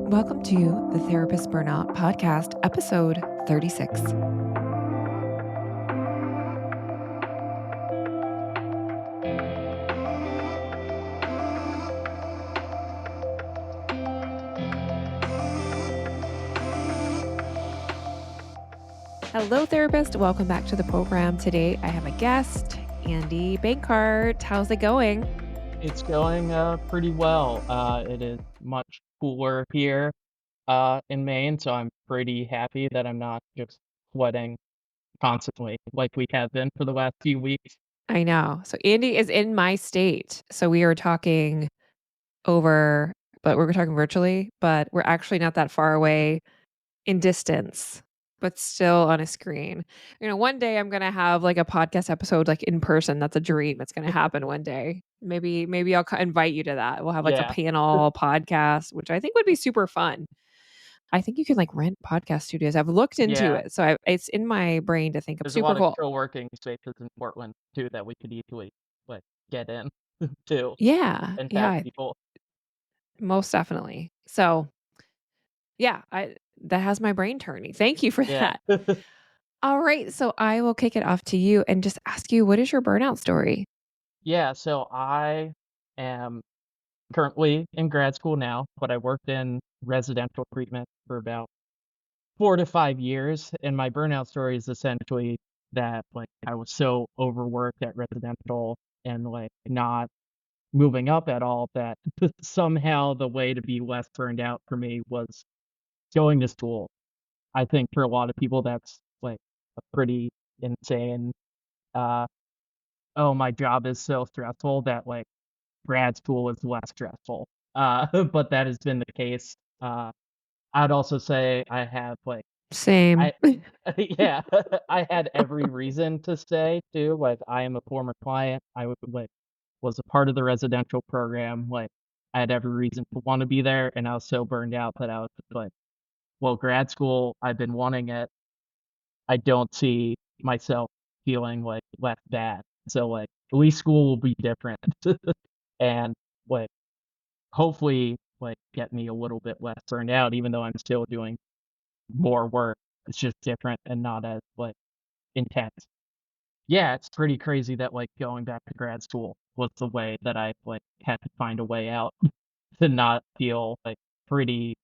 Welcome to the Therapist Burnout Podcast, episode 36. Hello, therapist. Welcome back to the program. Today, I have a guest, Andy Benckart. How's it going? It's going pretty well. It is much cooler here in Maine, so I'm pretty happy that I'm not just sweating constantly like we have been for the last few weeks. I know. So, Andy is in my state. So, we are talking over, but we're talking virtually, but we're actually not that far away in distance, but still on a screen. One day I'm gonna have like a podcast episode like in person. That's a dream. It's gonna happen one day. Maybe I'll invite you to that. We'll have like a Yeah, panel podcast, which I think would be super fun. I think you can like rent podcast studios. I've looked into yeah. it, so it's in my brain to think of There's a super lot of cool. co-working spaces in Portland too that we could easily like get in too Yeah, and have yeah, people. most definitely. So yeah, I that has my brain turning. Thank you for Yeah. that. All right, so I will kick it off to you and just ask you, what is your burnout story? Yeah, so I am currently in grad school now, but I worked in residential treatment for about 4 to 5 years, and my burnout story is essentially that, like, I was so overworked at residential and, like, not moving up at all that somehow the way to be less burned out for me was going to school. I think for a lot of people, that's, like, a pretty insane, uh, "Oh, my job is so stressful that, like, grad school is less stressful." But that has been the case. I'd also say I have, like, Same. I yeah, I had every reason to stay too, like, I am a former client, was a part of the residential program, like, I had every reason to wanna be there, and I was so burned out that I was just like, "Well, grad school, I've been wanting it, I don't see myself feeling, like, less bad, so, like, at least school will be different." And, like, hopefully, like, get me a little bit less burned out even though I'm still doing more work, it's just different and not as, like, intense. Yeah, it's pretty crazy that, like, going back to grad school was the way that I, like, had to find a way out to not feel, like, pretty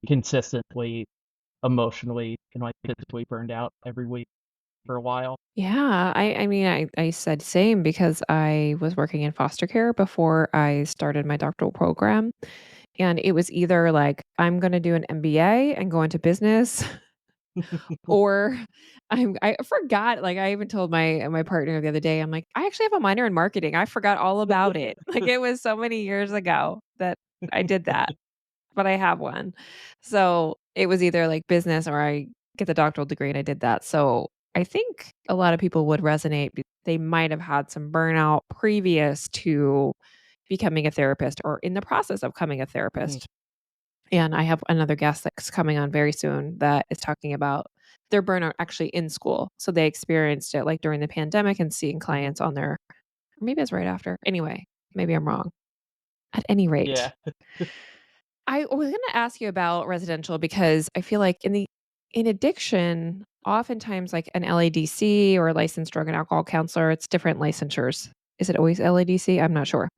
consistently emotionally and, like, physically burned out every week for a while. Yeah, I said same because I was working in foster care before I started my doctoral program, and it was either like, I'm gonna do an MBA and go into business, or I forgot, like, I even told my partner the other day, I'm like, "I actually have a minor in marketing, I forgot all about it." Like, it was so many years ago that I did that. But I have one. So, it was either, like, business or I get the doctoral degree, and I did that. So, I think a lot of people would resonate. They might have had some burnout previous to becoming a therapist or in the process of becoming a Mhm, therapist. And I have another guest that's coming on very soon that is talking about their burnout actually in school. So, they experienced it, like, during the pandemic and seeing mhm. clients on their, or maybe it's right after. Anyway, maybe I'm wrong. At any rate, Yeah. I was gonna ask you about residential because I feel like in addiction, oftentimes like an LADC or a licensed drug and alcohol counselor, it's different licensures. Is it always LADC? I'm not sure.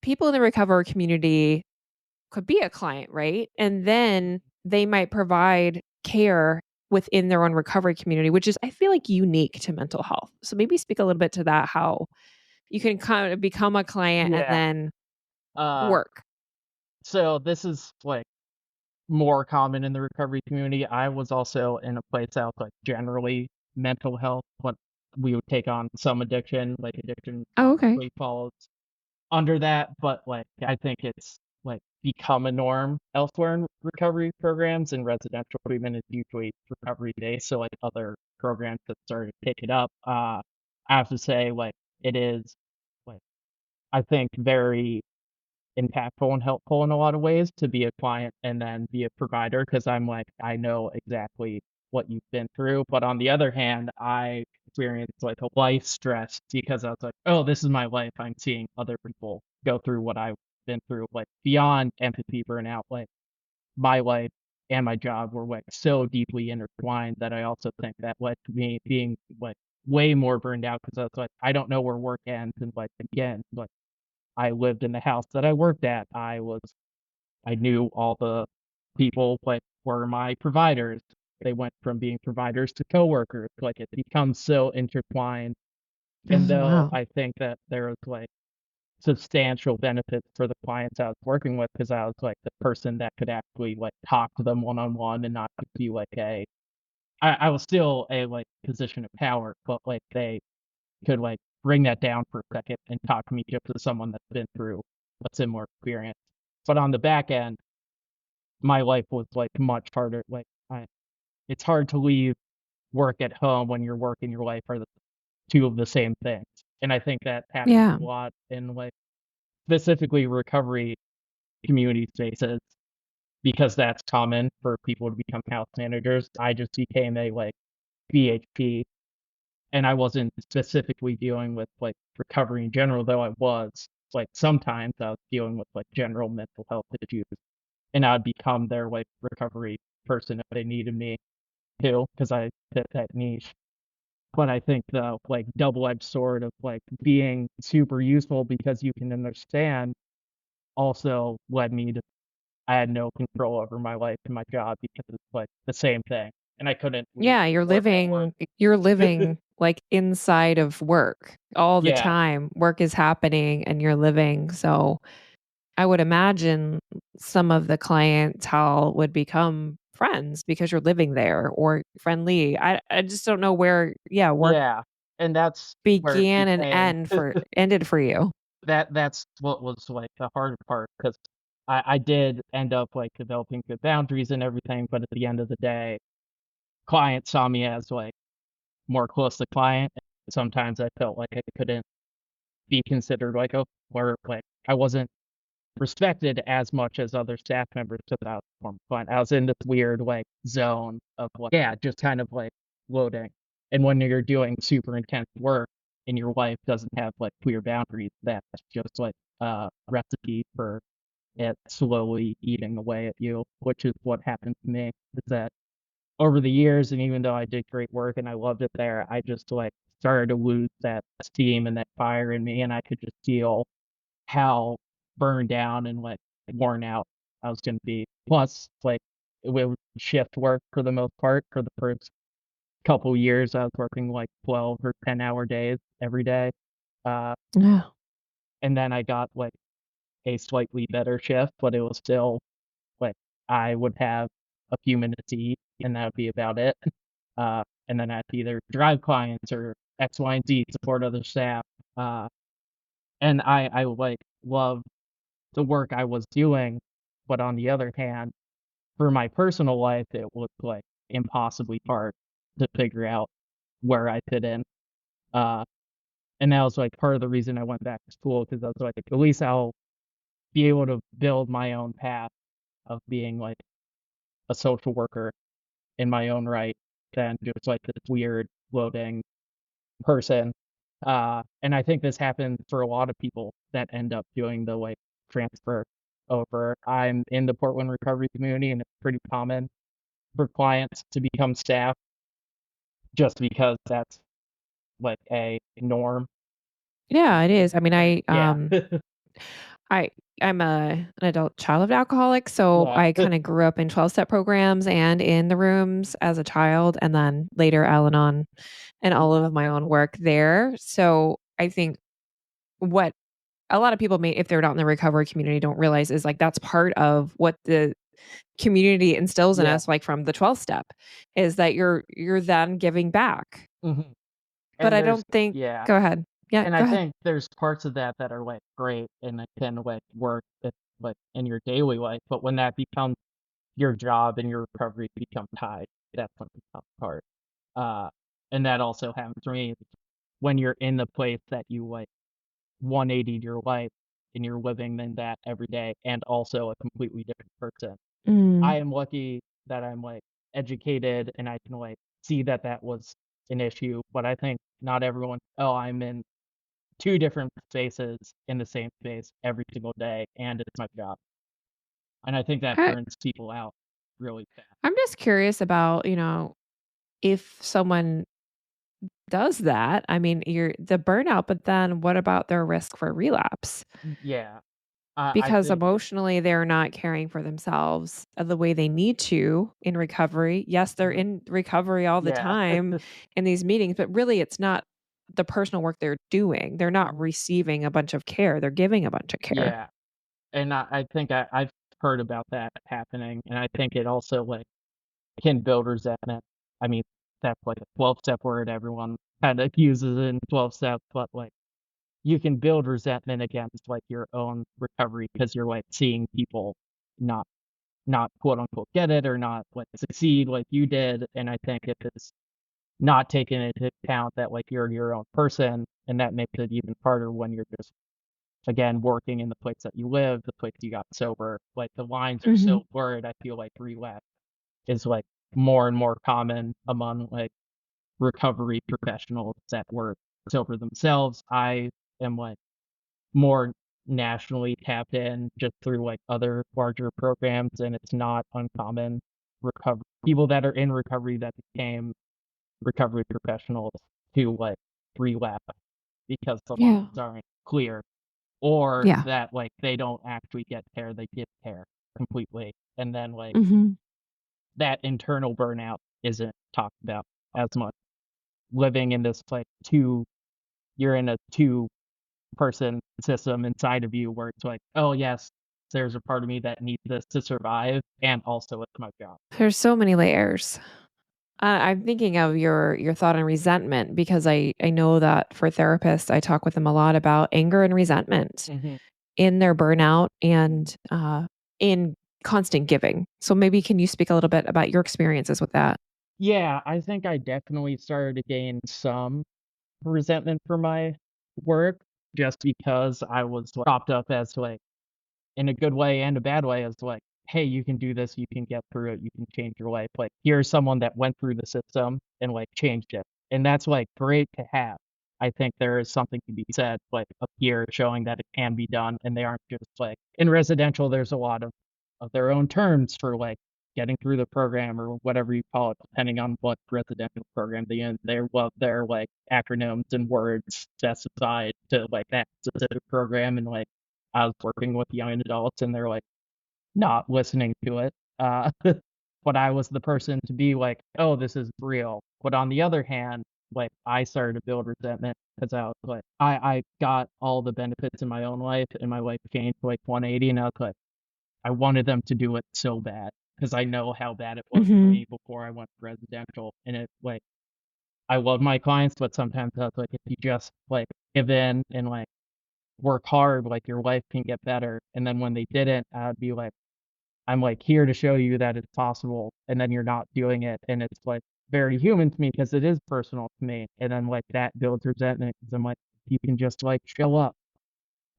People in the recovery community could be a client, right? And then they might provide care within their own recovery community, which is I feel like unique to mental health. So maybe speak a little bit to that, how you can kind of become a client and Yeah. then Uh, work. so this is, like, more common in the recovery community. I was also in a place that was, like, generally mental health, but we would take on some addiction, like, addiction Oh, okay. obviously follows under that, but, like, I think it's, like, become a norm elsewhere in recovery programs, and residential treatment is usually recovery-based, so, like, other programs that started to pick it up, I have to say, like, it is, like, I think very impactful and helpful in a lot of ways to be a client and then be a provider because 'cause I'm like, I know exactly what you've been through, but on the other hand, I experienced, like, a life stress because I was like, "Oh, this is my life, I'm seeing other people go through what I've been through," like, beyond empathy burnout, like, my life and my job were like so deeply intertwined that I also think that led to me being like way more burned out because I was like, I don't know where work ends and like begins. Like I lived in the house that I worked at. I knew all the people like were my providers. They went from being providers to coworkers. Like it becomes so intertwined. And Oh, though wow. I think that there was like substantial benefits for the clients I was working with because I was like the person that could actually like talk to them one on one and not just be like I was still a like position of power, but like they could like bring that down for a second and talk to me just as someone that's been through a similar experience. But on the back end, my life was like much harder. It's hard to leave work at home when your work and your life are the two of the same things. And I think that happens Yeah. a lot in like specifically recovery community spaces because that's common for people to become house managers. I just became a like BHP and I wasn't specifically dealing with like recovery in general, though I was. Like sometimes I was dealing with like general mental health issues and I'd become their like recovery person if they needed me to because I fit that niche. But I think the like double-edged sword of like being super useful because you can understand also led me to I had no control over my life and my job because it's like the same thing. And I couldn't leave Yeah, work at work. you're living, like, inside of work all the Yeah. time. Work is happening and you're living, so I would imagine some of the clientele would become friends because you're living there or friendly. I just don't know where, yeah, work Yeah. And that's where it began and became ended for you. that's what was like the hard part because I did end up like developing good boundaries and everything, but at the end of the day, clients saw me as like more close to client. Sometimes I felt like I couldn't be considered like a or like I wasn't respected as much as other staff members because I was a former client. I was in this weird like zone of like yeah, just kind of like floating. And when you're doing super intense work and your wife doesn't have like clear boundaries, that's just like a recipe for it slowly eating away at you, which is what happened to me. Is that over the years, and even though I did great work and I loved it there, I just like started to lose that steam and that fire in me, and I could just feel how burned down and like worn out I was gonna be. Plus, like it was shift work for the most part for the first couple years. I was working like 12 or 10-hour days every day. Uh, Yeah. and then I got like a slightly better shift, but it was still like I would have a few minutes to eat, and that would be about it. And then I had to either drive clients or X, Y, and Z, support other staff. Uh, and I like love the work I was doing, but on the other hand, for my personal life, it was like impossibly hard to figure out where I fit in. Uh, and that was like part of the reason I went back to school because I was like, at least I'll be able to build my own path of being like a social worker in my own right than just like this weird floating person. And I think this happens for a lot of people that end up doing the like transfer over. I'm in the Portland recovery community and it's pretty common for clients to become staff just because that's like a norm. Yeah, it is. I mean, Yeah. I I'm an adult child of alcoholic, so Yeah. I kinda grew up in 12-step programs and in the rooms as a child, and then later Al-Anon and all Yeah. of my own work there. So, I think what a lot of people may if they're not in the recovery community, don't realize is, like, that's part of what the community instills in Yeah. us, like, from the 12 step, is that you're then giving back. Mhm. But And I there's don't think yeah. go ahead. Yeah, And I go ahead. think there's parts of that that are like great and that can like work if, like in your daily life, but when that becomes your job and your recovery become tied, that's when it becomes hard. Uh, and that also happens for me when you're in the place that you like 180 your life and you're living in that every day and also a completely different person. I Mm. am lucky that I'm like educated and I can like see that that was an issue, but I think not everyone, oh, I'm in two different spaces in the same space every single day and it's my job. And I think that I burns people out really fast. I'm just curious about, if someone does that, I mean, you're the burnout, but then what about their risk for relapse? Yeah, I Because think emotionally, they're not caring for themselves the way they need to in recovery. Yes, they're mhm, in recovery all the yeah. time in these meetings, but really it's not the personal work they're doing. They're not Mhm, receiving a bunch of care, they're giving a bunch of care. yeah, and I think I've heard about that happening, and I think it also, like, can build resentment. I mean, that's like a 12-step word everyone kinda uses in 12 steps, but, like, you can build resentment against, like, your own recovery because 'cause you're, like, seeing people not not quote unquote "get it" or not, like, succeed like you did, and I think if it's not taken into account that, like, you're your own person, and that makes it even harder when you're just, again, working in the place that you live, the place you got sober, like, the lines are Mhm. so blurred, I feel like relapse is, like, more and more common among, like, recovery professionals that were sober themselves. I am, like, more nationally tapped in just through, like, other larger programs, and it's not uncommon recover people that are in recovery that became recovery professionals to, like, relapse because the Yeah. lines aren't clear, or Yeah. that, like, they don't actually get care, they give care completely, and then, like, Mhm. that internal burnout isn't talked about as much. Living in this, like, 2 you're in a two-person system inside of you where it's like, "Oh, yes, there's a part of me that needs this to survive, and also it's my job." There's so many layers. I'm thinking of your thought on resentment because I know that for therapists, I talk with them a lot about anger and resentment Mhm. in their burnout and in constant giving. So maybe can you speak a little bit about your experiences with that? Yeah, I think I definitely started to gain some resentment for my work just because I was, like, propped up as, like, in a good way and a bad way as, like, "Hey, you can do this, you can get through it, you can change your life." Like, here's someone that went through the system and, like, changed it, and that's, like, great to have. I think there is something to be said, like, up here showing that it can be done, and they aren't just, like in residential, there's a lot of their own terms for, like, getting through the program or whatever you call it, depending on what residential program they're in. They're well, they're, like, acronyms and words specified to, like, that specific program, and, like, I was working with young adults and they're, like, not listening to it. But I was the person to be like, "Oh, this is real." But on the other hand, like, I started to build resentment because I was like I got all the benefits in my own life, and my life changed, like, 180, and I was like, I wanted them to do it so bad because I know how bad it was for Mhm. me before I went residential, and it, like I love my clients, but sometimes I was like, if you just, like, give in and, like, work hard, like, your life can get better, and then when they didn't, I'd be like, "I'm, like, here to show you that it's possible," and then you're not doing it, and it's, like, very human to me because it is personal to me, and then, like, that builds resentment because 'cause I'm like, "You can just, like, show up.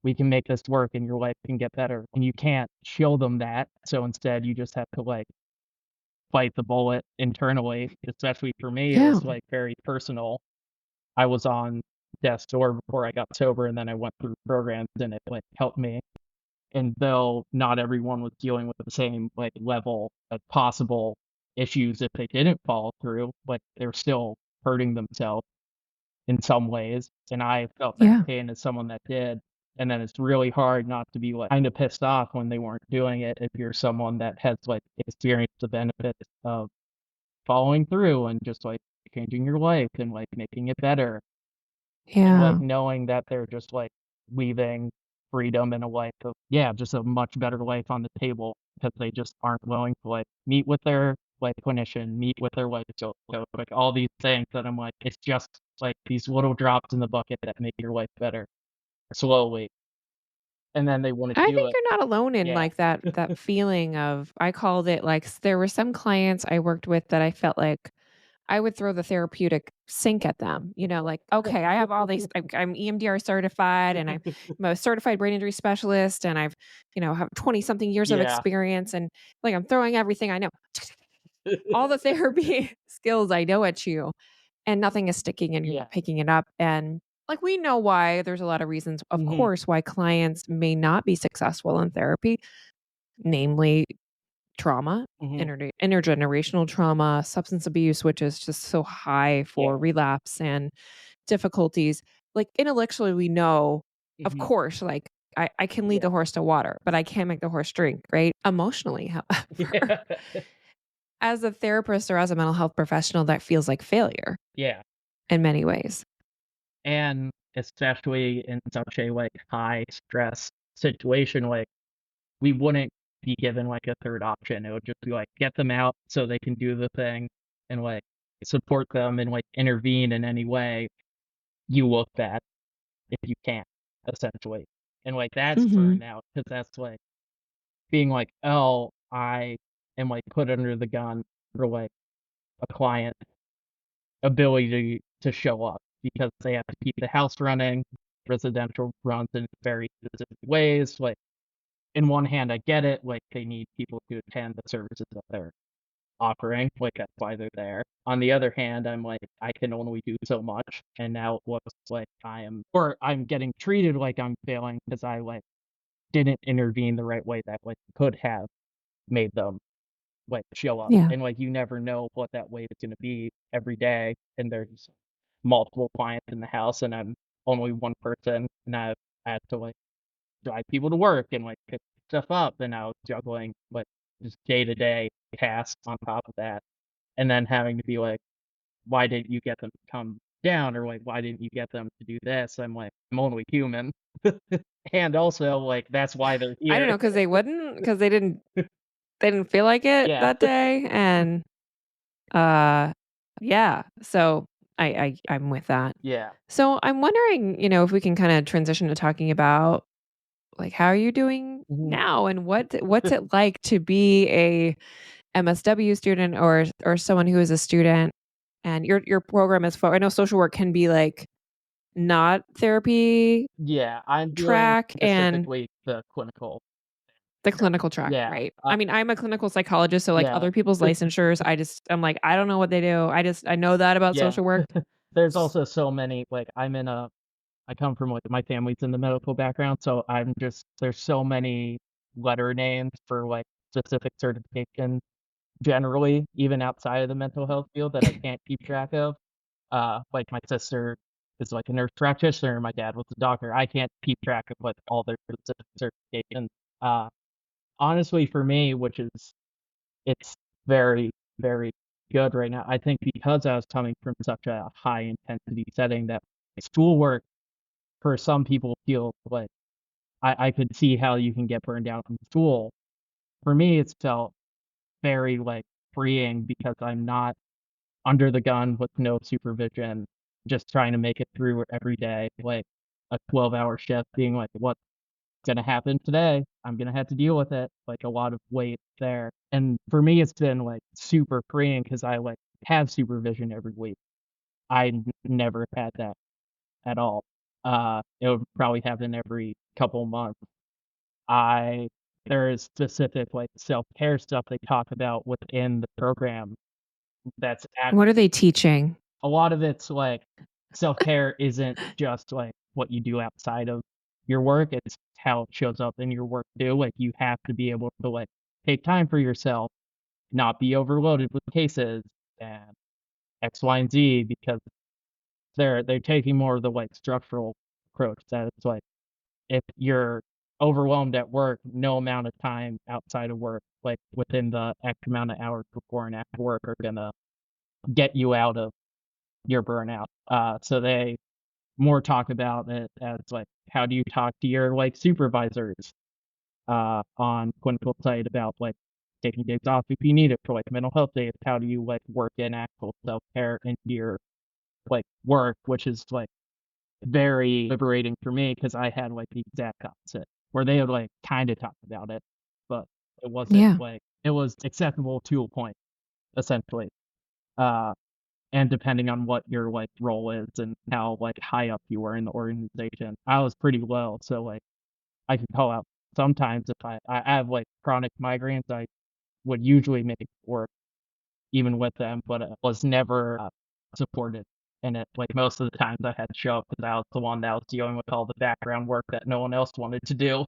We can make this work and your life can get better," and you can't show them that, so instead you just have to, like, bite the bullet internally, especially for me, it Yeah. was, like, very personal. I was on death's door before I got sober, and then I went through programs, and it, like, helped me. And though not everyone was dealing with the same, like, level of possible issues if they didn't follow through, like, they're still hurting themselves in some ways, and I felt that Yeah. pain as someone that did, and then it's really hard not to be, like, kinda pissed off when they weren't doing it if you're someone that has, like, experienced the benefits of following through and just, like, changing your life and, like, making it better. And, like, Yeah. knowing that they're just, like, leaving freedom and a life of yeah, just a much better life on the table because they just aren't willing to, like, meet with their, like, clinician, meet with their life coach, like, all these things that I'm like, it's just, like, these little drops in the bucket that make your life better slowly, and then they wouldn't I do think it. you're not alone in, Yeah. like, that feeling of I called it, like, there were some clients I worked with that I felt like I would throw the therapeutic sink at them, like, "Okay, I have all these I'm EMDR certified, and I'm a certified brain injury specialist, and have 20 something years of Yeah. experience, and, like, I'm throwing everything I know, all the therapy skills I know at you, and nothing is sticking, and you're Yeah. not picking it up." And, like, we know why. There's a lot of reasons, of Mhm. course, why clients may not be successful in therapy, namely trauma, Mhm. intergenerational trauma, substance abuse, which is just so high Yeah. for relapse and difficulties. Like intellectually, we know, of Mhm. course, like I can lead the Yeah. horse to water, but I can't make the horse drink, right? Emotionally, however, Yeah. as a therapist or as a mental health professional, that feels like failure Yeah. in many ways. And especially in such a, like, high stress situation, like, we wouldn't be given, like, a third option. It would just be, like, get them out so they can do the thing and, like, support them and, like, intervene in any way you look bad if you can't, essentially. And, like, that's Mhm. burnout because that's, like, being like, "Oh, I am, like, put under the gun for, like, a client ability to show up because they have to keep the house running. Residential runs in very specific ways. Like, in one hand, I get it. Like, they need people to attend the services that they're offering. Like, that's why they're there. On the other hand, I'm like, I can only do so much. And now it looks like or I'm getting treated like I'm failing because I, like, didn't intervene the right way that, like, could have made them, like, show up. Yeah. And, like, you never know what that wait is gonna be every day, and there's multiple clients in the house, and I'm only one person, and I have to, like, drive people to work and, like, pick stuff up, and I was juggling, like, just day-to-day tasks on top of that, and then having to be like, "Why didn't you get them to come down?" Or, like, "Why didn't you get them to do this?" I'm like, "I'm only human." And also, like, that's why they're I don't here. know, because they wouldn't, because they didn't feel like it Yeah. that day, and, uh, yeah, so I'm with that. Yeah. So I'm wondering, if we can kinda transition to talking about, like, how are you doing Mhm. now, and what's it like to be a MSW student or someone who is a student, and your program is I know social work can be, like, not therapy Yeah, I'm doing track and specifically the clinical the there. clinical track, Yeah, right? I mean, I'm a clinical psychologist, so, like, yeah, other people's licensures, I'm like, "I don't know what they do. I know that about yeah. social work." There's S also so many, like, I come from, like, my family's in the medical background, so there's so many letter names for, like, specific certifications generally, even outside of the mental health field that I can't keep track of. Like, my sister is, like, a nurse practitioner, my dad was a doctor. I can't keep track of, like, all their specific certifications. Uh, Honestly, for me, it's very, very good right now. I think because I was coming from such a high intensity setting that schoolwork for some people feels like I could see how you can get burned out in school. For me, it's felt very, like, freeing because I'm not under the gun with no supervision, just trying to make it through every day, like a 12-hour shift being like, "What's gonna happen today? I'm gonna have to deal with it." Like, a lot of weight there. And for me, it's been, like, super freeing because I, like, have supervision every week. Never had that at all. It would probably happen every couple months. I There is specific, like, self-care stuff they talk about within the program that's What are they teaching? a lot of it's, like, self-care isn't just, like, what you do outside of your work, it's how it shows up in your work too, like, you have to be able to, like, take time for yourself, not be overloaded with cases and X, Y, and Z because they're taking more of the, like, structural approach that it's like, if you're overwhelmed at work, no amount of time outside of work, like, within the X amount of hours before and after work are gonna get you out of your burnout. So they more talk about it as, like, how do you talk to your, like, supervisors, on clinical site about, like, taking days off if you need it for, like, mental health days? How do you, like, work in actual self-care into your, like, work, which is, like, very liberating for me because I had, like, the exact opposite, where they would, like, kinda talk about it, but it wasn't, Yeah. like it was acceptable to a point, essentially. Uh and depending on what your, like, role is and how, like, high up you were in the organization. I was pretty low, so, like, I could call out sometimes if I have, like, chronic migraines, I would usually make it work even with them, but, was never, supported in it. Like, most of the times I had to show up because I was the one that was dealing with all the background work that no one else wanted to do.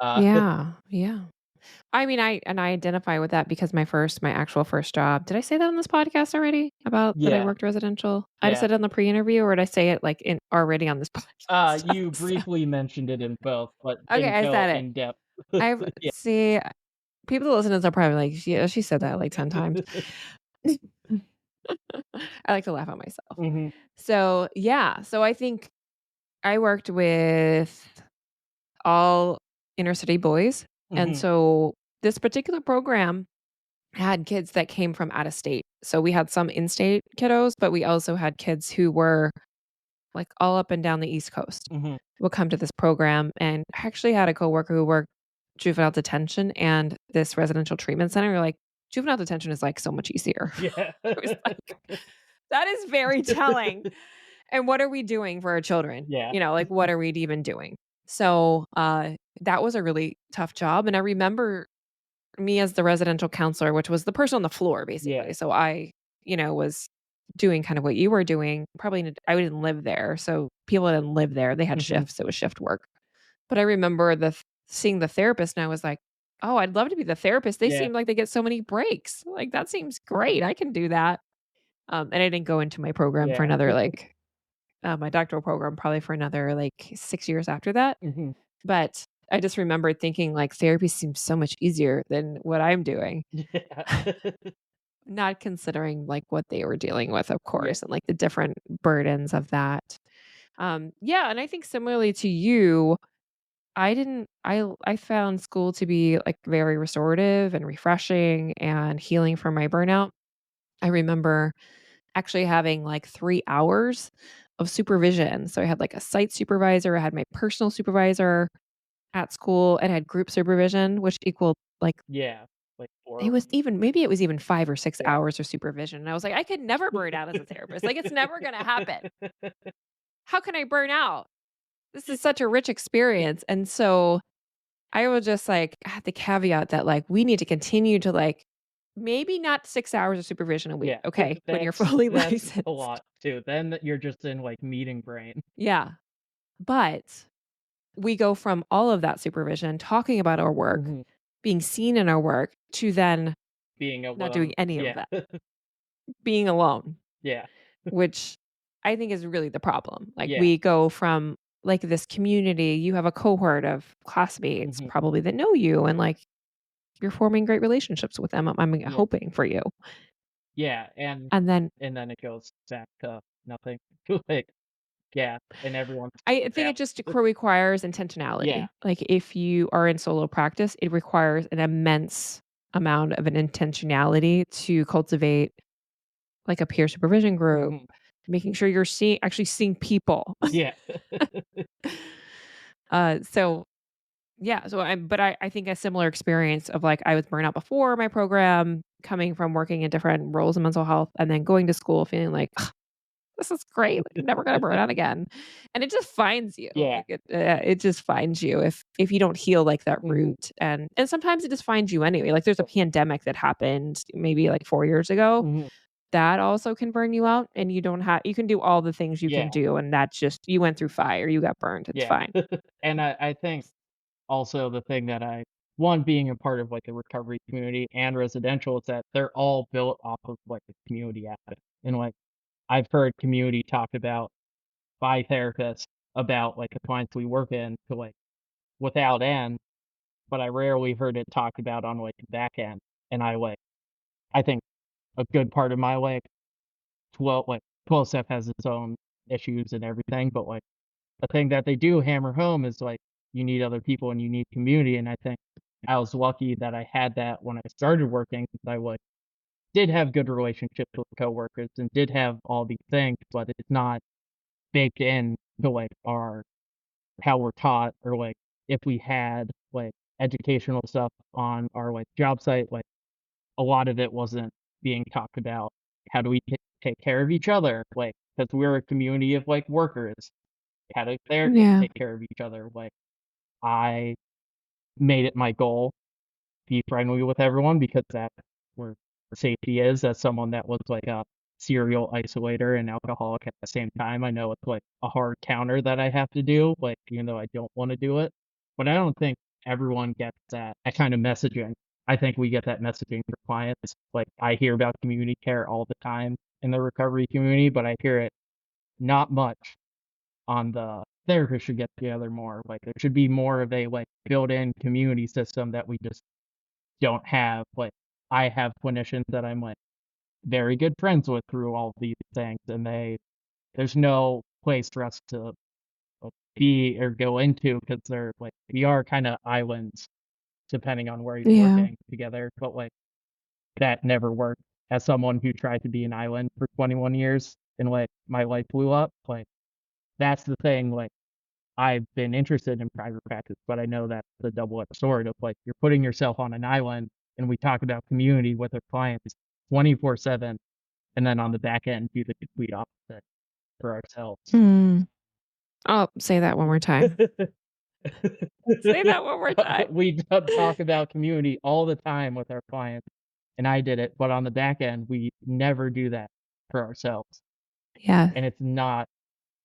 Uh, Yeah, yeah. I mean, I identify with that because my actual first job, did I say that on this podcast already about that I Yeah, worked residential? I just yeah. said it on the pre-interview, or did I say it, like, in already on this podcast You episode? briefly mentioned it in both, but Okay, didn't I go said it. in depth. I've Yeah. see, people that listen to this are probably like, she said that, like, 10 times." I like to laugh at myself. Mhm, So, yeah, so I think I worked with all inner city boys, and mhm, so this particular program had kids that came from out of state. So we had some in-state kiddos, but we also had kids who were, like, all up and down the East Coast mhm. will come to this program, and I actually had a coworker who worked juvenile detention and this residential treatment center. You're like, "Juvenile detention is, like, so much easier." Yeah. I was like, "That is very telling." And what are we doing for our children? Yeah. Like, what are we even doing? So, that was a really tough job, and I remember me as the residential counselor, which was the person on the floor, Yeah. basically. So I, was doing kind of what you were doing. Probably I didn't live there, so people didn't live there. They had Mhm. shifts. It was shift work. But I remember seeing the therapist, and I was like, "Oh, I'd love to be the therapist. They Yeah. seem like they get so many breaks. Like, that seems great. I can do that." And I didn't go into my program for Yeah. another, like, my doctoral program probably for another, like, 6 years after that. Mhm. But I just remember thinking, like, therapy seems so much easier than what I'm doing, Yeah. not considering, like, what they were dealing with, of Yeah. course, and, like, the different burdens of that. Yeah, and I think similarly to you, I found school to be, like, very restorative and refreshing and healing from my burnout. I remember actually having, like, 3 hours of supervision. So I had, like, a site supervisor, I had my personal supervisor at school, and I had group supervision, which equaled, like, Yeah. Like 4 it of was 'em. even maybe it was even 5 or 6 Yeah. hours of supervision, and I was like, "I could never burn out as a therapist, like, it's never gonna happen. How can I burn out? This is such a rich experience." And so, I would just, like, add the caveat that, like, we need to continue to, like, maybe not 6 hours of supervision a week, Yeah. okay, when you're That's fully that's a licensed. lot too. Then you're just in, like, meeting brain. Yeah, but we go from all of that supervision, talking about our work, Mhm. being seen in our work, to then Being not doing alone. any of Yeah. that, being alone, Yeah. which I think is really the problem. Like, Yeah. we go from, like, this community, you have a cohort of classmates Mhm. probably that know you, and, like, you're forming great relationships with them, I'm Yeah. hoping for you. Yeah, and And then then it goes back to nothing. Like, yeah, and everyone's I think out. it just requires Yeah. intentionality. Like, if you are in solo practice, it requires an immense amount of an intentionality to cultivate, like, a peer supervision group, Mhm. making sure you're actually seeing people. Yeah. So yeah, so I think a similar experience of, like, I was burnt out before my program, coming from working in different roles in mental health, and then going to school feeling like, "Ugh, this is great, like, I'm never gonna burn out again." And it just finds you, Yeah. like, it just finds you if you don't heal, like, that Mhm. root, and sometimes it just finds you anyway. Like, there's a pandemic that happened maybe, like, 4 years ago, Mhm. that also can burn you out, and you can do all the things you can Yeah. do, and that's just you went through fire, you got burned, it's Yeah. fine. And I think also the thing that one being a part of, like, the recovery community and residential is that they're all built off of, like, the community aspect. And, like, I've heard community talked about by therapists about, like, the clients we work in to, like, without end, but I rarely heard it talked about on, like, the back end. And I think a good part of my, like, 12 step has its own issues and everything, but, like, the thing that they do hammer home is, like, you need other people and you need community, and I think I was lucky that I had that when I started working 'cause I, like, did have good relationships with coworkers and did have all these things, but it's not baked in to, like, our how we're taught or, like, if we had, like, educational stuff on our, like, job site, like, a lot of it wasn't being talked about. How do we take care of each other? Like, because 'cause we're a community of, like, workers. How do therapists Yeah. take care of each other? Like, I made it my goal be friendly with everyone because that's where safety is. As someone that was like a serial isolator and alcoholic at the same time, I know it's like a hard counter that I have to do, like, even though I don't want to do it. But I don't think everyone gets that kind of messaging. I think we get that messaging for clients. Like, I hear about community care all the time in the recovery community, but I hear it not much on the therapists should get together more. Like, there should be more of a, like, built-in community system that we just don't have. Like, I have clinicians that I'm, like, very good friends with through all these things, and there's no place for us to, be or go into because they're, like, we are kinda islands depending on where you're Yeah. working together, but, like, that never worked. As someone who tried to be an island for 21 years and, like, my life blew up, like, that's the thing, like, I've been interested in private practice, but I know that's the double-edged sword of, like, you're putting yourself on an island, and we talk about community with our clients 24/7, and then on the back end, do the complete opposite for ourselves. Mm. Oh, say that one more time. Say that one more time. We talk about community all the time with our clients, and I did it, but on the back end, we never do that for ourselves, Yes. and it's not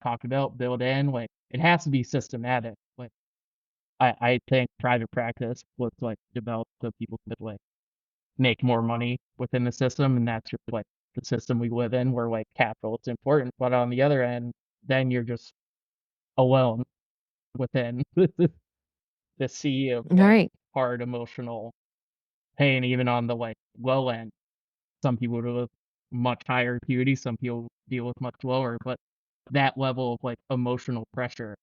talked about, built in, like, it has to be systematic, like, I think private practice was, like, developed so people could, like, make more money within the system, and that's just, like, the system we live in where, like, capital is important, but on the other end, then you're just alone within the sea of, like, Right. hard emotional pain, even on the, like, low end. Some people deal with much higher acuity, some people deal with much lower, but that level of, like, emotional pressure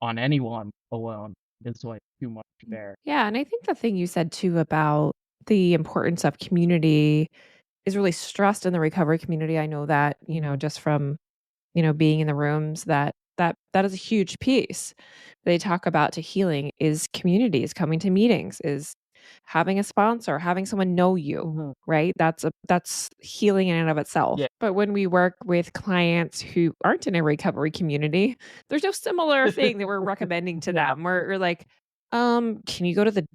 on anyone alone is, like, too much to bear. Yeah, and I think the thing you said too about the importance of community is really stressed in the recovery community. I know that, Mhm, just from, being in the rooms that is a huge piece. They talk about to healing is communities, coming to meetings, is having a sponsor, having someone know you, mhm, right? That's healing in and of itself. yeah. But when we work with clients who aren't in a recovery community, there's no similar thing that we're recommending to No. them. We're like, can you go to the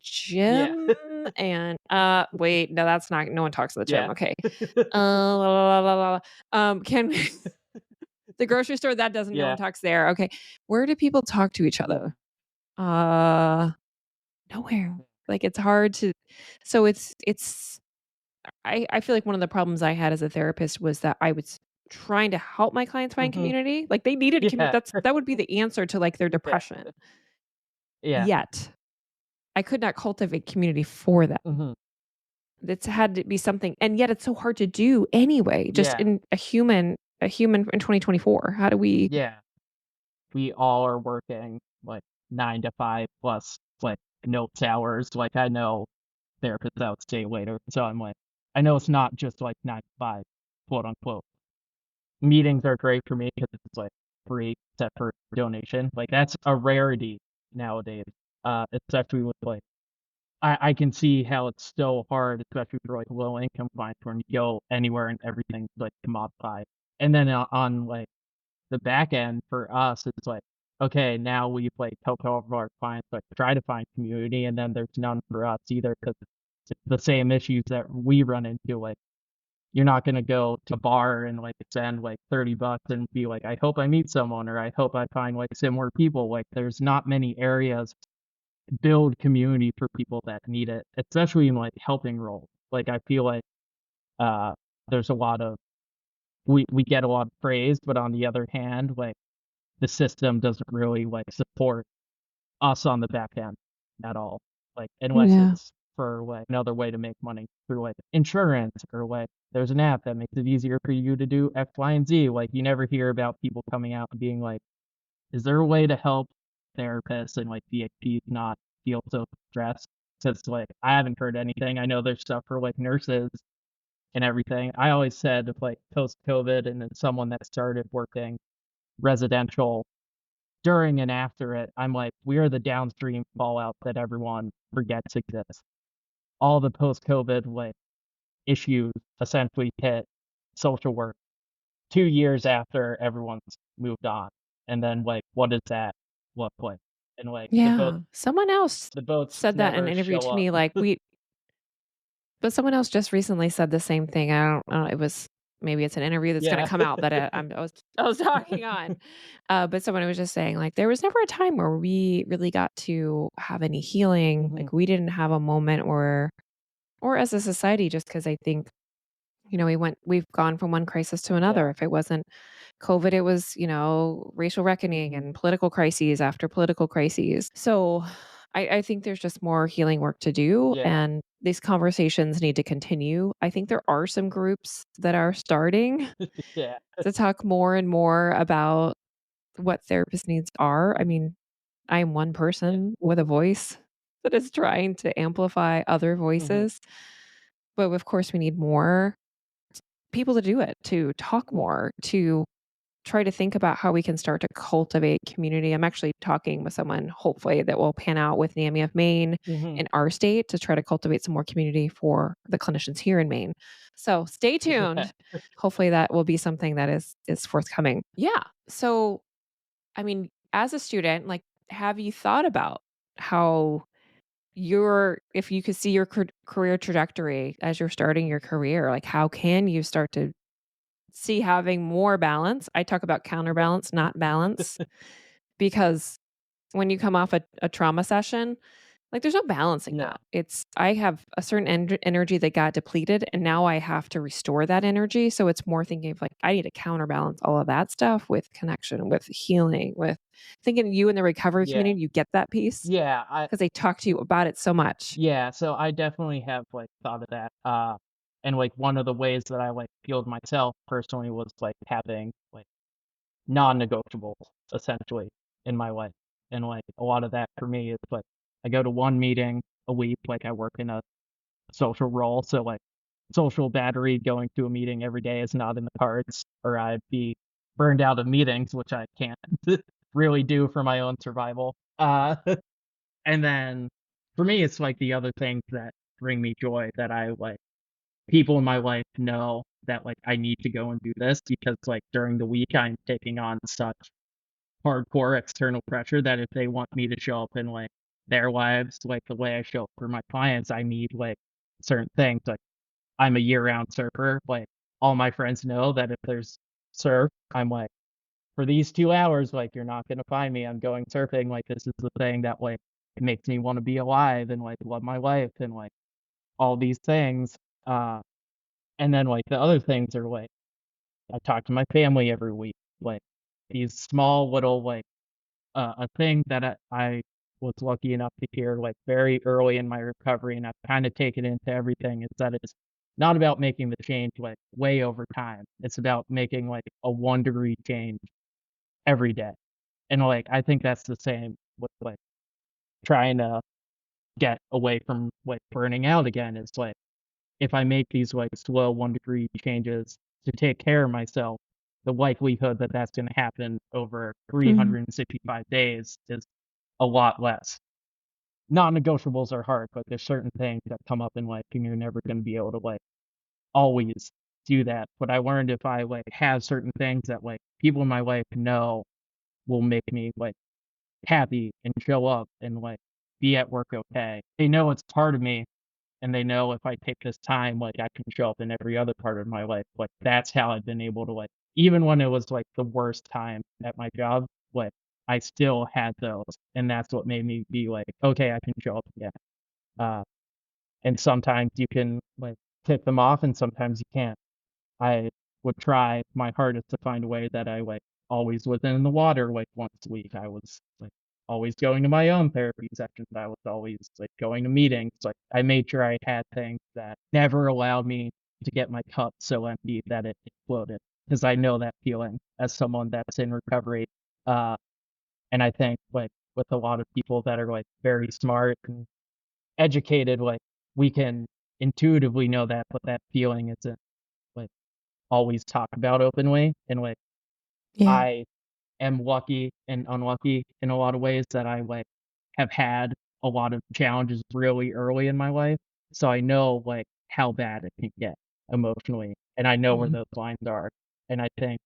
Yeah. gym? And wait, no, that's not no one talks to the Yeah. gym. Okay. La, la, la, la, la. Can the grocery store, that doesn't no one Yeah. talks there. Okay. Where do people talk to each Yeah. other? Uh Nowhere. Like, it's hard to so I feel like one of the problems I had as a therapist was that I was trying to help my clients find Mhm. community. Like, they needed Yeah. that would be the answer to, like, their Yeah. depression. Yeah. Yet, I could not cultivate community for them. Mhm. It's had to be something and yet it's so hard to do anyway, just Yeah. in a human in 2024. How do we Yeah. We all are working, like, 9 to 5 plus, like, notes hours, like, I know therapists out stay later, so I'm like, I know it's not just, like, 9 to 5, quote, unquote. Meetings are great for me because it's, like, free except for donation, like, that's a rarity nowadays, especially with, like I can see how it's so hard, especially for, like, low income clients when you go anywhere and everything's, like, commodified, and then on, like, the back end for us, it's like, okay, now we've, like, helped all of our clients, like, try to find community, and then there's none for us either because it's the same issues that we run into, like, you're not gonna go to a bar and, like, spend, like, $30 and be like, "I hope I meet someone," or, "I hope I find, like, similar people," like, there's not many areas to build community for people that need it, especially in, like, helping roles. Like, I feel like, uh, there's a lot of we get a lot of praise, but on the other hand, like, the system doesn't really, like, support us on the back end at all, like, unless Yeah. it's for, like, another way to make money through, like, insurance or, like, there's an app that makes it easier for you to do X, Y, and Z, like, you never hear about people coming out and being like, "Is there a way to help therapists and, like, PhDs not feel so stressed?" Because, like, I haven't heard anything. I know there's stuff for, like, nurses and everything. I always said if, like, post-COVID and then someone that started working residential during and after it, I'm like, we are the downstream fallout that everyone forgets exists. All the post-COVID, like, issues essentially hit social work 2 years after everyone's moved on, and then, like, what does that look like? And, like, Yeah. Someone else the boats said that in an never interview show to up. me, like, we but someone else just recently said the same thing. I don't know, it was maybe it's an interview that's gonna Yeah. come out that I was talking on. But someone was just saying, like, there was never a time where we really got to have any healing, Mhm. like, we didn't have a moment where or as a society, just because I think, we've gone from one crisis to Yeah. another. If it wasn't COVID, it was, racial reckoning Mhm. and political crises after political crises. So I think there's just more healing work to do, Yeah. and these conversations need to continue. I think there are some groups that are starting Yeah. to talk more and more about what therapist needs are. I mean, I am one Yeah. person with a voice that is trying to amplify other Mhm. voices, but of course, we need more people to do it, to talk Yeah. more, to try to think about how we can start to cultivate community. I'm actually talking with someone, hopefully, that will pan out with NAMI of Maine Mhm. in our state to try to cultivate some more community for the clinicians here in Maine. So stay Yeah. tuned. Hopefully, that will be something that is forthcoming. Yeah. So, I mean, as a student, like, have you thought about how your if you could see your career trajectory as you're starting your career, like how can you start to see having more balance? I talk about counterbalance, not balance, because when you come off a trauma session, like there's no balancing No. that. It's I have a certain energy that got depleted and now I have to restore that energy. So it's more thinking of like I need to counterbalance all of that stuff with connection, with healing, with thinking you in the recovery Yeah. community, you get that piece Yeah, because they talk to you about it so much. yeah, so I definitely have, like, thought of that, and, like, one of the ways that I, like, healed myself personally was, like, having, like, non-negotiables, essentially, in my life, and, like, a lot of that for me is, like, I go to 1 meeting a week, like, I work in a social role, so, like, social battery going to a meeting every day is not in the cards, or I'd be burned out of meetings, which I can't really do for my own survival, and then for me, it's like the other things that bring me joy that I like people in my life know that like I need to go and do this because like during the week I'm taking on such hardcore external pressure that if they want me to show up in like their lives like the way I show up for my clients, I need like certain things. Like I'm a year-round surfer. Like all my friends know that if there's surf, I'm like for these 2 hours, like, you're not gonna find me. I'm going surfing, like, this is the thing that, like, makes me wanna be alive and, like, love my life and, like, all these things, uh, and then, like, the other things are, like, I talk to my family every week, like, these small little, like, a thing that I was lucky enough to hear, like, very early in my recovery, and I've kinda taken into everything, is that it's not about making the change, like, way over time. It's about making, like, a 1 degree change every day. And, like, I think that's the same with, like, trying to get away from, like, burning out again. It's like, if I make these, like, slow 1 degree changes to take care of myself, the likelihood that that's gonna happen over Mhm. 365 days is a lot less. Non-negotiables are hard, but there's certain things that come up in life, and you're never gonna be able to, like, always do that. But I learned if I, like, have certain things that, like, people in my life know will make me, like, happy and show up and, like, be at work okay. They know it's part of me, and they know if I take this time, like, I can show up in every other part of my life. Like, that's how I've been able to, like even when it was, like, the worst time at my job, like, I still had those, and that's what made me be like, "Okay, I can show up again." Uh, and sometimes you can, like, tick them off, and sometimes you can't. I would try my hardest to find a way that I, like, always was in the water, like, once a week. I was, like, always going to my own therapy sessions. I was always, like, going to meetings. Like, I made sure I had things that never allowed me to get my cup so empty that it exploded, because I know that feeling as someone that's in recovery. Uh, and I think, like, with a lot of people that are, like, very smart and educated, like, we can intuitively know that, but that feeling isn't, like, always talk about openly, and, like, Yeah. I am lucky and unlucky in a lot of ways that I, like, have had a lot of challenges really early in my life, so I know, like, how bad it can get emotionally, and I know where Mhm. those lines are, and I think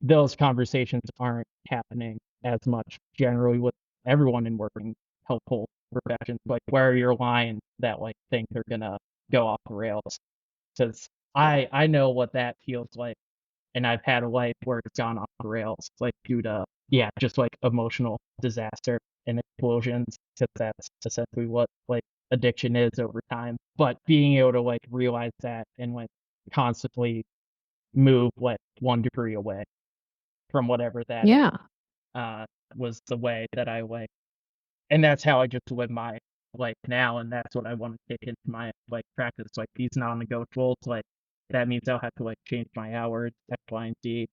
those conversations aren't happening as much generally with everyone in working helpful professions, like, where are your lines that, like, things are gonna go off the rails? 'Cause I know what that feels like, and I've had a life where it's gone off the rails, like, due to, yeah, just, like, emotional disaster and explosions, 'cause that's essentially what, like, addiction is over time. But being able to, like, realize that and, like, constantly move, like, 1 degree away from whatever that is, Yeah. uh, was the way that I, like, and that's how I just live my life now, and that's what I wanna take into my, like, practice, like, these non-negotiables, like, that means I'll have to, like, change my hours, X, Y, and Z.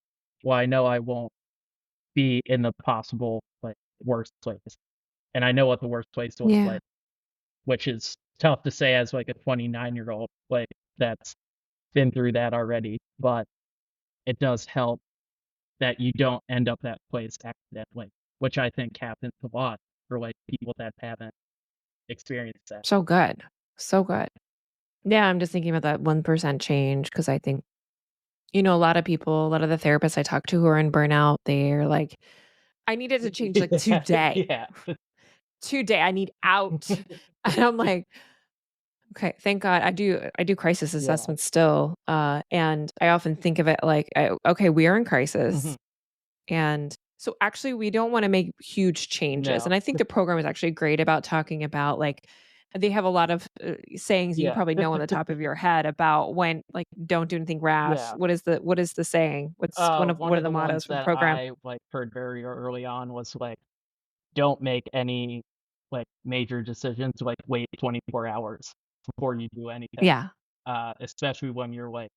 Well, I know I won't be in the possible, like, worst place, and I know what the worst place looks Yeah. like, which is tough to say as, like, a 29-year-old, like, that's been through that already, but it does help that you don't end up that place accidentally, which I think happens a lot for, like, people that haven't experienced that. So good. So good. Yeah, I'm just thinking about that 1% change because I think, a lot of people, a lot of the therapists I talk to who are in burnout, they're like, I needed to change like Yeah, today. yeah. Today. I need out. And I'm like, okay, thank God. I do crisis Yeah. assessments still. And I often think of it like, okay, we are in crisis. Mhm. And so actually we don't wanna make huge changes, No. and I think the program is actually great about talking about, like they have a lot of, sayings that you Yeah. probably know on the top of your head about when like, "Don't do anything rash." Yeah. What is the saying? What's One one of of the the mottos ones for the that program? I, like, heard very early on was, like, don't make any, like, major decisions, like, wait 24 hours before you do anything, Yeah, especially when you're, like,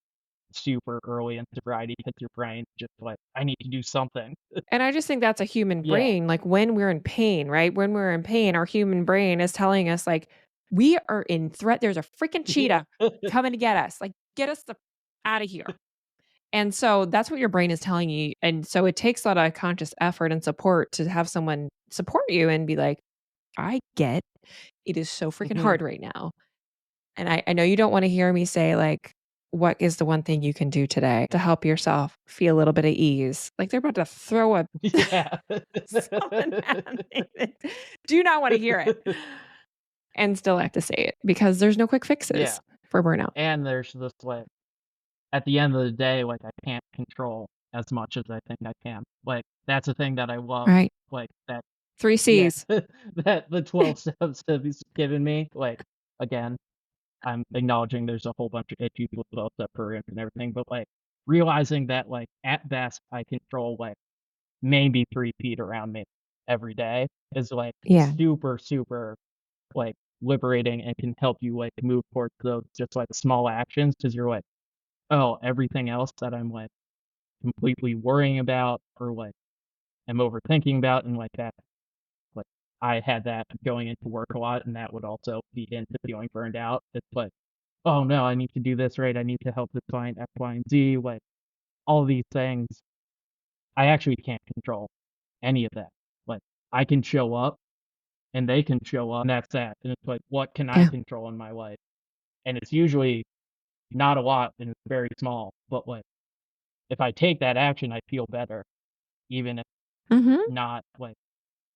super early in sobriety, because your brain just like, "I need to do something." and I just think that's a human Yeah. brain, like, when we're in pain, right? When we're in pain, our human brain is telling us, like, "We are in threat. There's a freaking Yeah. cheetah coming to get us. Like, get us the out of here." And so that's what your brain is telling you. And so it takes a lot of conscious effort and support to have someone support you and be like, I get it is so freaking Mhm. hard right now. And I know you don't want to hear me say, like, what is the one thing you can do today to help yourself feel a little bit of ease? Like they're about to throw a Yeah. something at me. Do not want to hear it. And still have to say it because there's no quick Yeah, fixes for burnout. and there's this, like, at the end of the day, like, I can't control as much as I think I can. Like, that's the thing that I love, Right. like, that, Three yeah, C's. that the 12 steps that he's given me, like, again, I'm acknowledging there's a whole bunch of issues with the 12-step program and everything, but, like, realizing that, like, at best, I control, like, maybe 3 feet around me every day is, like, Yeah. super, super, like, liberating and can help you, like, move towards those just, like, small actions because 'cause you're like, "Oh, everything else that I'm, like, completely worrying about or, like, am overthinking about," and, like, that, like, I had that going into work a lot, and that would also feed into feeling burned out. It's like, "Oh, no, I need to do this right, I need to help this client X, Y, and Z," like, all these things, I actually can't control any of that. Like, I can show up, and they can show up, and that's that, and it's like, what can I Yeah. control in my life? And it's usually not a lot, and it's very small, but, like, if I take that action, I feel better, even if Mhm. not, like,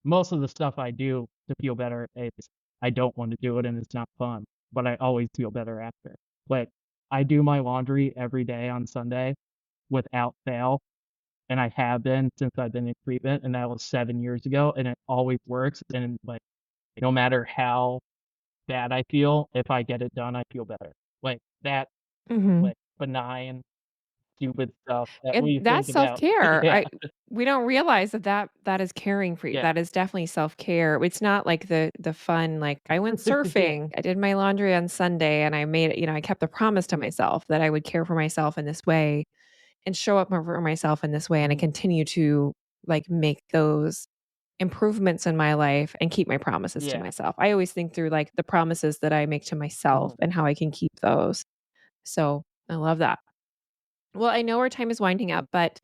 most of the stuff I do to feel better is I don't want to do it and it's not fun, but I always feel better after. Like, I do my laundry every day on Sunday without fail, and I have been since I've been in treatment, and that was 7 years ago, and it always works, and, like, no matter how bad I feel, if I get it done, I feel better. Like, that, Mhm. like, benign, stupid stuff that And we that's think about. self-care. Yeah, We don't realize that is caring for you. yeah, That is definitely self-care. It's not like the fun, like, I went yeah, surfing, I did my laundry on Sunday, and I made it I kept the promise to yeah, myself that I would care for myself in this way and show up more for myself in this way, and I mhm, continue to, like, make those improvements in my life and keep my promises to yeah, myself. I always think through, like, the promises that I make to myself mhm. and how I can keep those. So, I love that. Well, I know our time is winding up, but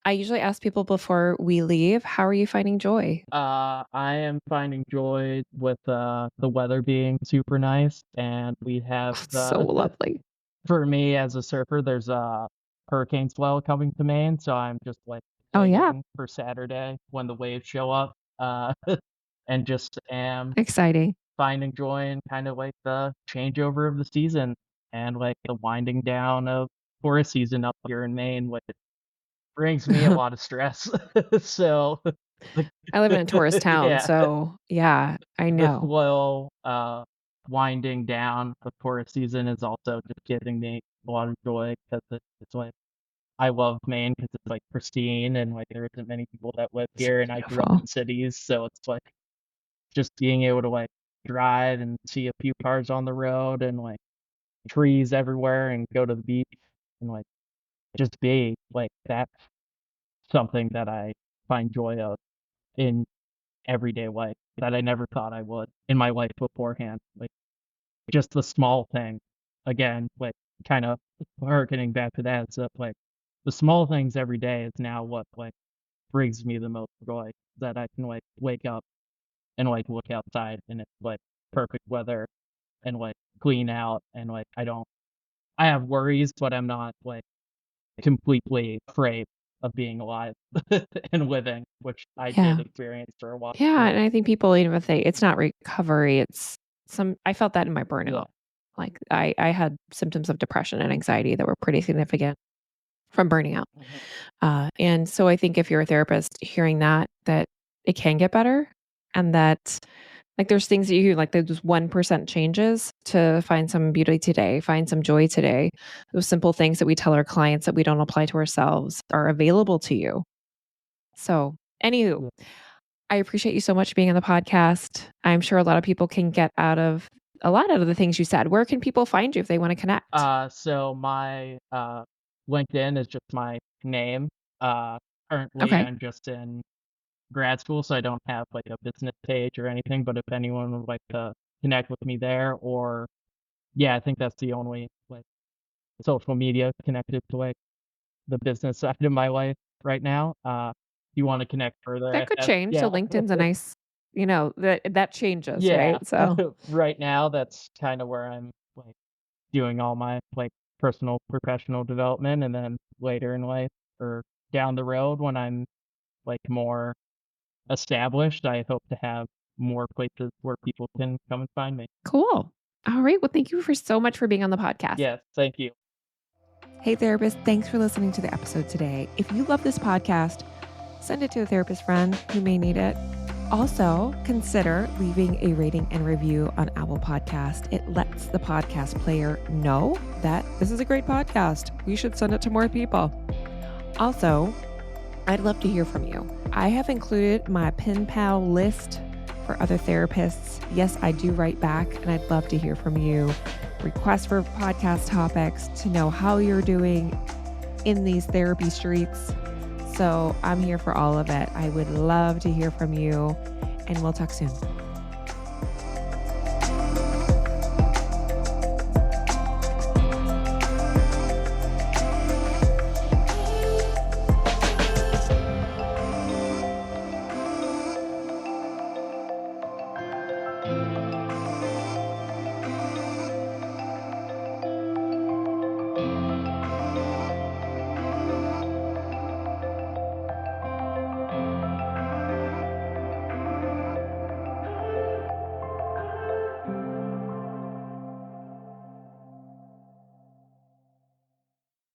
I usually ask people before we leave, how are you finding joy? I am finding joy with, the weather being super nice, and we have Oh, it's so the lovely. for me as a surfer, there's a hurricane swell coming to Maine, so I'm just, like, Oh, yeah. waiting for Saturday when the waves show up, and just am Exciting. finding joy in kind of, like, the changeover of the season. and like the winding down of tourist season up here in Maine, which brings me a lot of stress. So, like, I live in a tourist town, yeah, so yeah, I the know. slow winding down of tourist season is also just giving me a lot of joy because it's like I love Maine because it's like pristine and like there isn't many people that live It's here, and I grew up beautiful. in cities, so it's like just being able to like drive and see a few cars on the road and like trees everywhere and go to the beach and like just be like that's something that I find joy of in everyday life that I never thought I would in my life beforehand. Like just the small thing. Again, like kind of harkening back to that. So like the small things every day is now what like brings me the most joy that I can like wake up and like look outside and it's like perfect weather and like clean out and like I have worries, but I'm not like completely afraid of being alive and living, which I did Yeah. experience for a while. Yeah, Yeah. and I think people, even if they it's not recovery, it's some I felt that in my burnout. Yeah. Like, I had symptoms of depression and anxiety that were pretty significant from burning out. Mhm. And so I think if you're a therapist, hearing that it can get better and that, like, there's things that you like, those 1% changes to find some beauty today, find some joy today. Those simple things that we tell our clients that we don't apply to ourselves are available to you. So, anywho, Yeah. I appreciate you so much being on the podcast. I'm sure a lot of people can get a lot out of the things you said. Where can people find you if they want to connect? So my LinkedIn is just my name. Uh, Currently Okay. I'm just in grad school, so I don't have like a business page or anything. But if anyone would like to connect with me there, or yeah, I think that's the only like social media connected to like the business side of my life right now. If you want to connect further, That I could have change. So yeah. LinkedIn's a nice, that changes, Yeah. right? So Right now that's kind of where I'm like doing all my like personal professional development, and then later in life or down the road when I'm like more established, I hope to have more places where people can come and find me. cool. All right. Well, thank you for so much for being on the podcast. Yes, thank you. Hey, therapist, thanks for listening to the episode today. If you love this podcast, send it to a therapist friend who may need it. Also, consider leaving a rating and review on Apple Podcast. It lets the podcast player know that this is a great podcast. We should send it to more people. Also, I'd love to hear from you. I have included my pen pal list for other therapists. Yes, I do write back, and I'd love to hear from you. Requests for podcast topics, to know how you're doing in these therapy streets. So I'm here for all of it. I would love to hear from you, and we'll talk soon.